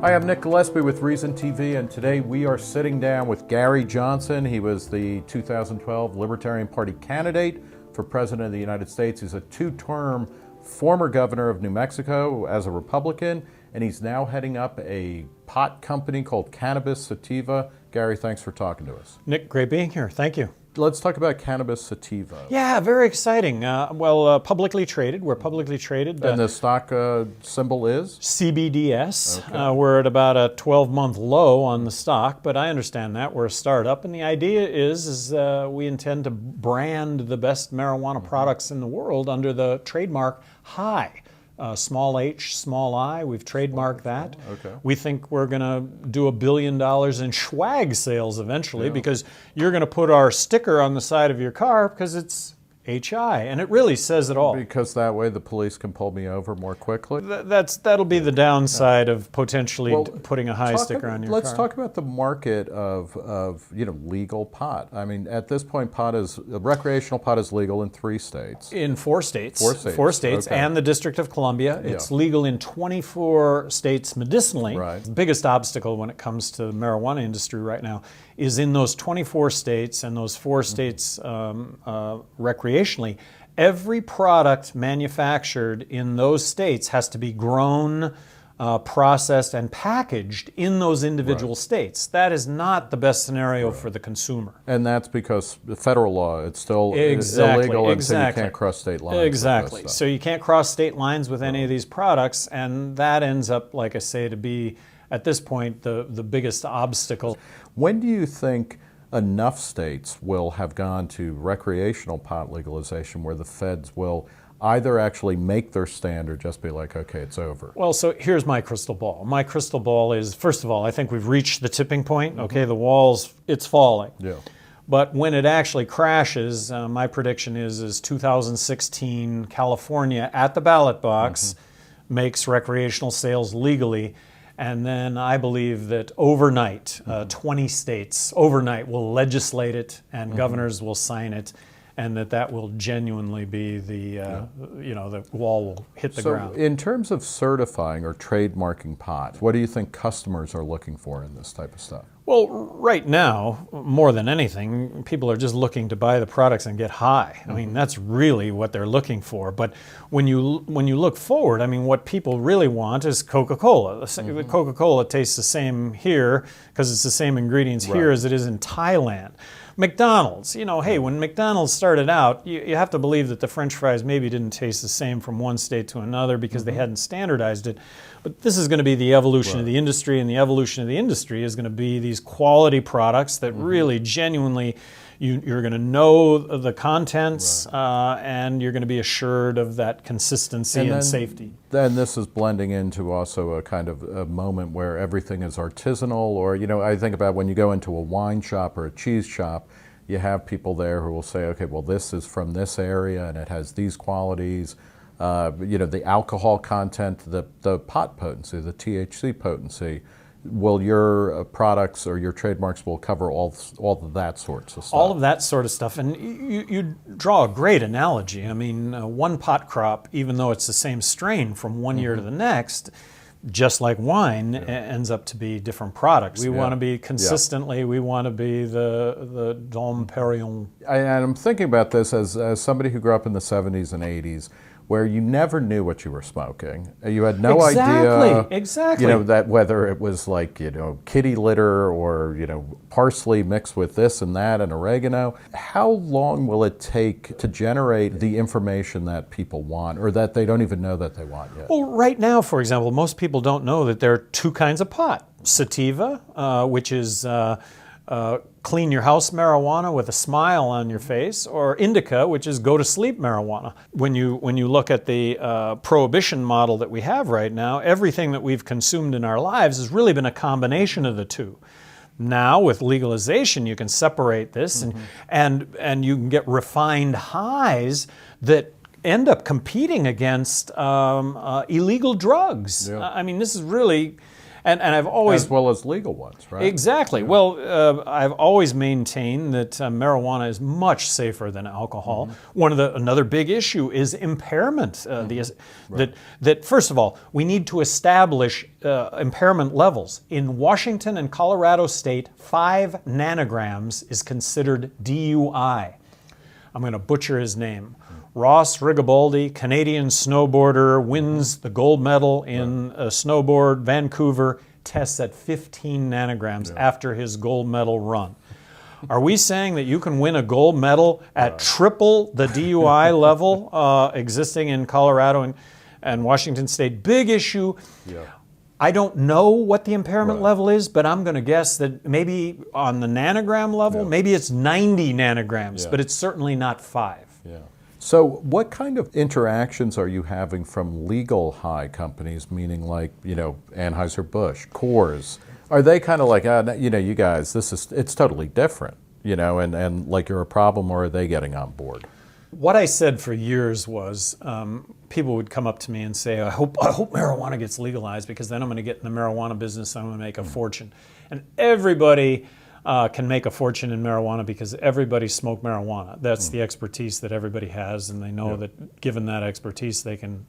Hi, I'm Nick Gillespie with Reason TV, and today we are sitting down with Gary Johnson. He was the 2012 Libertarian Party candidate for President of the United States. He's a two-term former governor of New Mexico as a Republican, and he's now heading up a pot company called Cannabis Sativa. Gary, thanks for talking to us. Nick, great being here. Thank you. Let's talk about Cannabis Sativa. Yeah, very exciting. Publicly traded. We're publicly traded. And the stock symbol is? CBDS. Okay. We're at about a 12-month low on the stock, but I understand that. We're a startup, and the idea is we intend to brand the best marijuana products in the world under the trademark High. Small h, small I, we've trademarked that. Okay. We think we're going to do $1 billion in swag sales eventually, because you're going to put our sticker on the side of your car because it's HI, and it really says it all. Because that way the police can pull me over more quickly? That'll be the downside of potentially putting a high sticker on your car. Let's talk about the market of legal pot. I mean, at this point, recreational pot is legal in 3 states. In 4 states. 4 states. Okay. And the District of Columbia. It's legal in 24 states medicinally. Right. The biggest obstacle when it comes to the marijuana industry right now is in those 24 states and those 4 states recreationally. Every product manufactured in those states has to be grown, processed, and packaged in those individual states. That is not the best scenario for the consumer. And that's because the federal law, it's still illegal, and so you can't cross state lines. Exactly. So you can't cross state lines with any of these products, and that ends up, like I say, to be, at this point, the biggest obstacle. When do you think enough states will have gone to recreational pot legalization where the feds will either actually make their stand or just be like, okay, it's over? Well, so here's my crystal ball. My crystal ball is, first of all, I think we've reached the tipping point. Okay, the wall's, it's falling. Yeah. But when it actually crashes, my prediction is 2016, California at the ballot box makes recreational sales legally. And then I believe that overnight, 20 states overnight will legislate it, and governors will sign it, and that will genuinely be the wall will hit the ground. So in terms of certifying or trademarking pot, what do you think customers are looking for in this type of stuff? Well, right now, more than anything, people are just looking to buy the products and get high. I mean, that's really what they're looking for. But when you look forward, I mean, what people really want is Coca-Cola. Coca-Cola tastes the same here because it's the same ingredients here as it is in Thailand. McDonald's, hey, when McDonald's started out, you have to believe that the French fries maybe didn't taste the same from one state to another because they hadn't standardized it. But this is going to be the evolution of the industry, and the evolution of the industry is going to be these quality products that really genuinely you're going to know the contents, and you're going to be assured of that consistency and safety. Then this is blending into also a kind of a moment where everything is artisanal, or, I think about when you go into a wine shop or a cheese shop, you have people there who will say, okay, well, this is from this area and it has these qualities. The alcohol content, the pot potency, the THC potency. Will your products or your trademarks will cover all of that sorts of stuff? All of that sort of stuff. And you draw a great analogy. I mean, one pot crop, even though it's the same strain from one year to the next, just like wine, ends up to be different products. We want to be consistently, we want to be the Dom Perignon. And I'm thinking about this as somebody who grew up in the 70s and 80s, where you never knew what you were smoking. You had no idea, that whether it was like, kitty litter or, parsley mixed with this and that and oregano. How long will it take to generate the information that people want, or that they don't even know that they want yet? Well, right now, for example, most people don't know that there are 2 kinds of pot. Sativa, which is clean your house marijuana with a smile on your face, or indica, which is go to sleep marijuana. When you look at the prohibition model that we have right now, everything that we've consumed in our lives has really been a combination of the 2. Now with legalization, you can separate this and you can get refined highs that end up competing against illegal drugs. I mean, this is really. And I've always as well as legal ones, right? Exactly. Yeah. Well, I've always maintained that marijuana is much safer than alcohol. Another big issue is impairment. That first of all, we need to establish impairment levels. In Washington and Colorado State, 5 nanograms is considered DUI. I'm going to butcher his name. Ross Rigobaldi, Canadian snowboarder, wins the gold medal in snowboard, Vancouver, tests at 15 nanograms after his gold medal run. Are we saying that you can win a gold medal at triple the DUI level existing in Colorado and Washington State? Big issue. Yeah. I don't know what the impairment level is, but I'm going to guess that maybe on the nanogram level, maybe it's 90 nanograms, but it's certainly not 5. Yeah. So what kind of interactions are you having from legal high companies, meaning like, Anheuser-Busch, Coors? Are they kind of like, you guys, it's totally different, and like you're a problem, or are they getting on board? What I said for years was people would come up to me and say, I hope marijuana gets legalized because then I'm going to get in the marijuana business and I'm going to make a fortune. And everybody can make a fortune in marijuana because everybody smoked marijuana. That's the expertise that everybody has, and they know that given that expertise, they can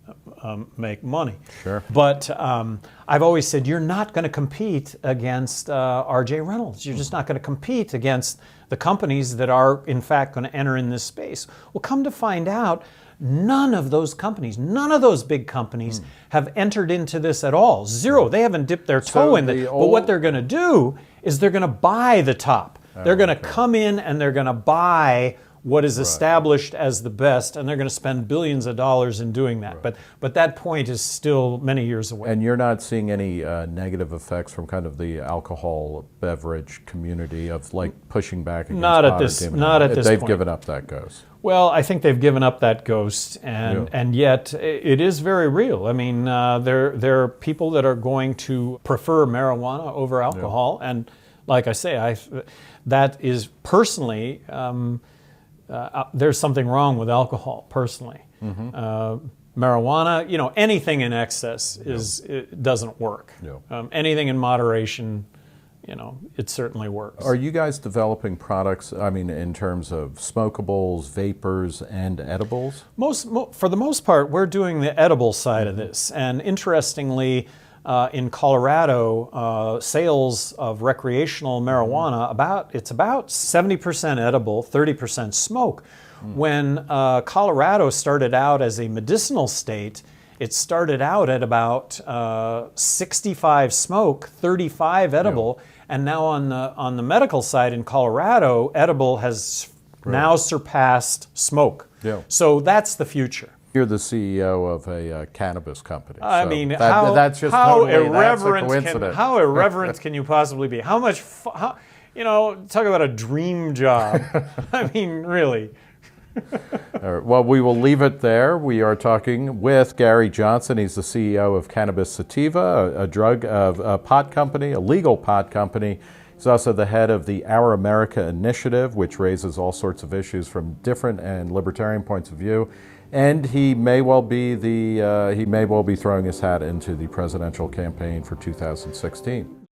make money. Sure. But I've always said, you're not going to compete against R.J. Reynolds. You're just not going to compete against the companies that are, in fact, going to enter in this space. Well, come to find out, none of those big companies have entered into this at all. Zero. They haven't dipped their toe in it. But what they're going to do is they're going to buy the top. They're going to come in and they're going to buy what is established as the best, and they're going to spend billions of dollars in doing that. But that point is still many years away. And you're not seeing any negative effects from kind of the alcohol beverage community of like pushing back against not at this They've point. given up that ghost. Well, I think they've given up that ghost, and yet it is very real. I mean, there are people that are going to prefer marijuana over alcohol, and like I say, that is personally. There's something wrong with alcohol, personally. Marijuana, anything in excess it doesn't work. Anything in moderation, it certainly works. Are you guys developing products, in terms of smokables, vapors, and edibles? For the most part, we're doing the edible side of this. And interestingly, in Colorado, sales of recreational marijuana, it's about 70% edible, 30% smoke. When Colorado started out as a medicinal state, it started out at about 65 smoke, 35 edible, and now on the medical side in Colorado, edible has now surpassed smoke. So that's the future. You're the CEO of a cannabis company. I mean, that's just how totally, irreverent that's a coincidence. How irreverent can you possibly be? How much, talk about a dream job. I mean, really. All right, well, we will leave it there. We are talking with Gary Johnson. He's the CEO of Cannabis Sativa, a pot company, a legal pot company. He's also the head of the Our America Initiative, which raises all sorts of issues from different and libertarian points of view. And he may well be throwing his hat into the presidential campaign for 2016.